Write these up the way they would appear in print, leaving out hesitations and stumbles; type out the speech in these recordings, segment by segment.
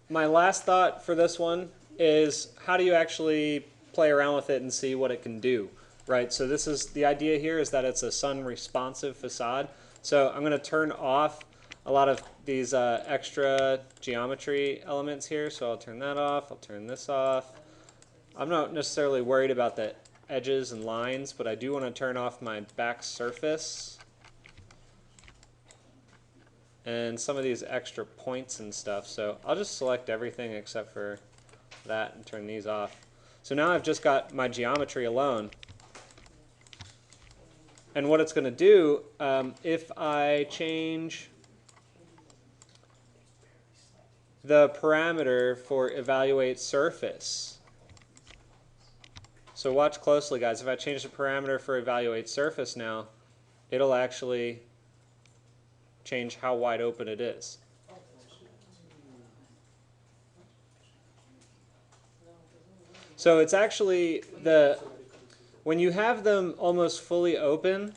my last thought for this one is how do you actually play around with it and see what it can do, right? So this is the idea here is that it's a sun responsive facade. So I'm going to turn off a lot of these extra geometry elements here. So I'll turn that off. I'll turn this off. I'm not necessarily worried about the edges and lines, but I do want to turn off my back surface and some of these extra points and stuff. So I'll just select everything except for that and turn these off. So now I've just got my geometry alone. And what it's going to do, if I change the parameter for evaluate surface. So watch closely, guys. If I change the parameter for evaluate surface now, it'll actually change how wide open it is. So it's actually when you have them almost fully open,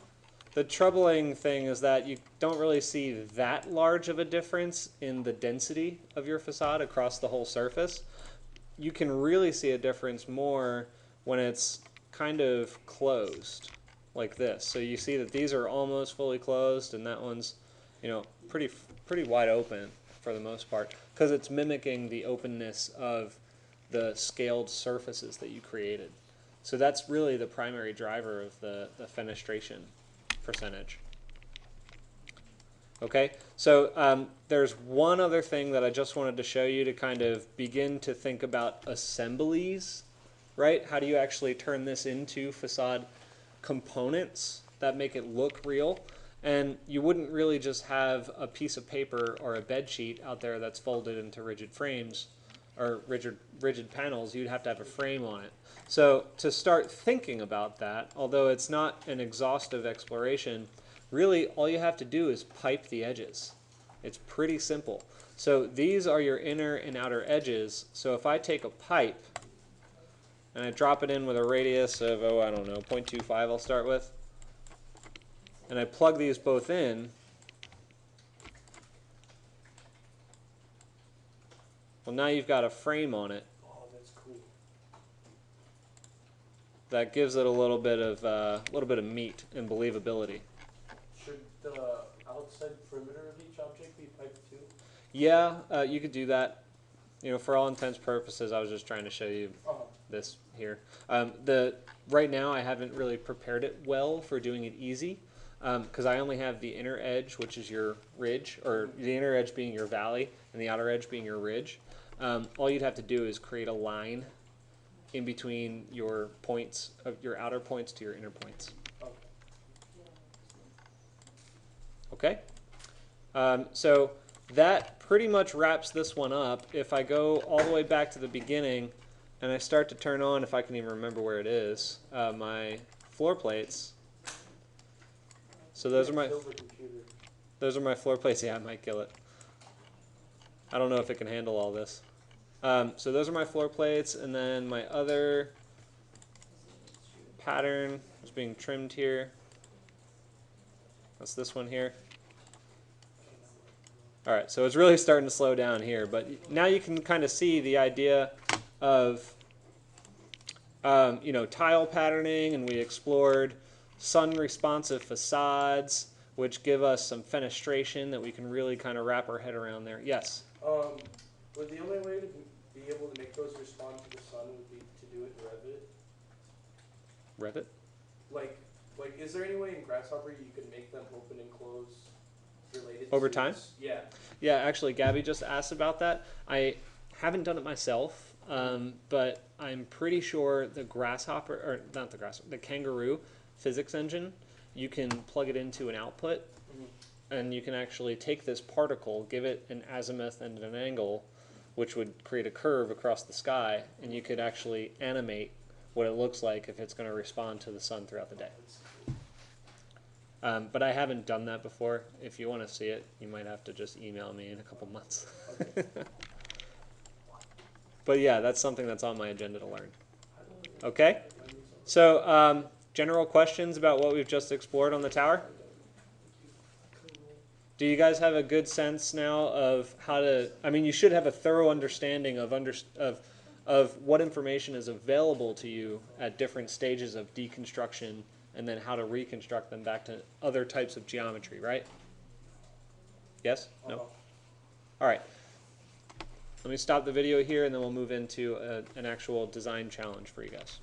the troubling thing is that you don't really see that large of a difference in the density of your facade across the whole surface. You can really see a difference more when it's kind of closed like this. So you see that these are almost fully closed and that one's, you know, pretty wide open for the most part because it's mimicking the openness of the scaled surfaces that you created. So that's really the primary driver of the fenestration percentage. Okay, so there's one other thing that I just wanted to show you to kind of begin to think about assemblies, right? How do you actually turn this into facade components that make it look real? And you wouldn't really just have a piece of paper or a bed sheet out there that's folded into rigid frames or rigid panels. You'd have to have a frame on it. So to start thinking about that, although it's not an exhaustive exploration, really all you have to do is pipe the edges. It's pretty simple. So these are your inner and outer edges. So if I take a pipe and I drop it in with a radius of, I don't know, 0.25 I'll start with, and I plug these both in, well, now you've got a frame on it. Oh, that's cool. That gives it a little bit of meat and believability. Should the outside perimeter of each object be piped too? Yeah, you could do that. You know, for all intents and purposes, I was just trying to show you this here. Right now, I haven't really prepared it well for doing it easy because I only have the inner edge, which is your ridge, or the inner edge being your valley, and the outer edge being your ridge. All you'd have to do is create a line in between your points, of your outer points to your inner points. Okay? So that pretty much wraps this one up. If I go all the way back to the beginning and I start to turn on, if I can even remember where it is, my floor plates. So those are my floor plates. Yeah, I might kill it. I don't know if it can handle all this. So those are my floor plates, and then my other pattern is being trimmed here. That's this one here. All right, so it's really starting to slow down here, but now you can kind of see the idea of tile patterning, and we explored sun responsive facades, which give us some fenestration that we can really kind of wrap our head around there. Yes? Would the only way to be able to make those respond to the sun would be to do it in Revit? Revit? Like, is there any way in Grasshopper you could make them open and close related over to time? this? Yeah. Yeah, actually, Gabby just asked about that. I haven't done it myself, but I'm pretty sure the Grasshopper, or not the Grasshopper, the Kangaroo physics engine, you can plug it into an output, and you can actually take this particle, give it an azimuth and an angle, which would create a curve across the sky, and you could actually animate what it looks like if it's going to respond to the sun throughout the day. But I haven't done that before. If you want to see it, you might have to just email me in a couple months. Okay. But yeah, that's something that's on my agenda to learn. Okay? So general questions about what we've just explored on the tower? Do you guys have a good sense now of how to, I mean, you should have a thorough understanding of what information is available to you at different stages of deconstruction and then how to reconstruct them back to other types of geometry, right? Yes? No? All right. Let me stop the video here and then we'll move into an actual design challenge for you guys.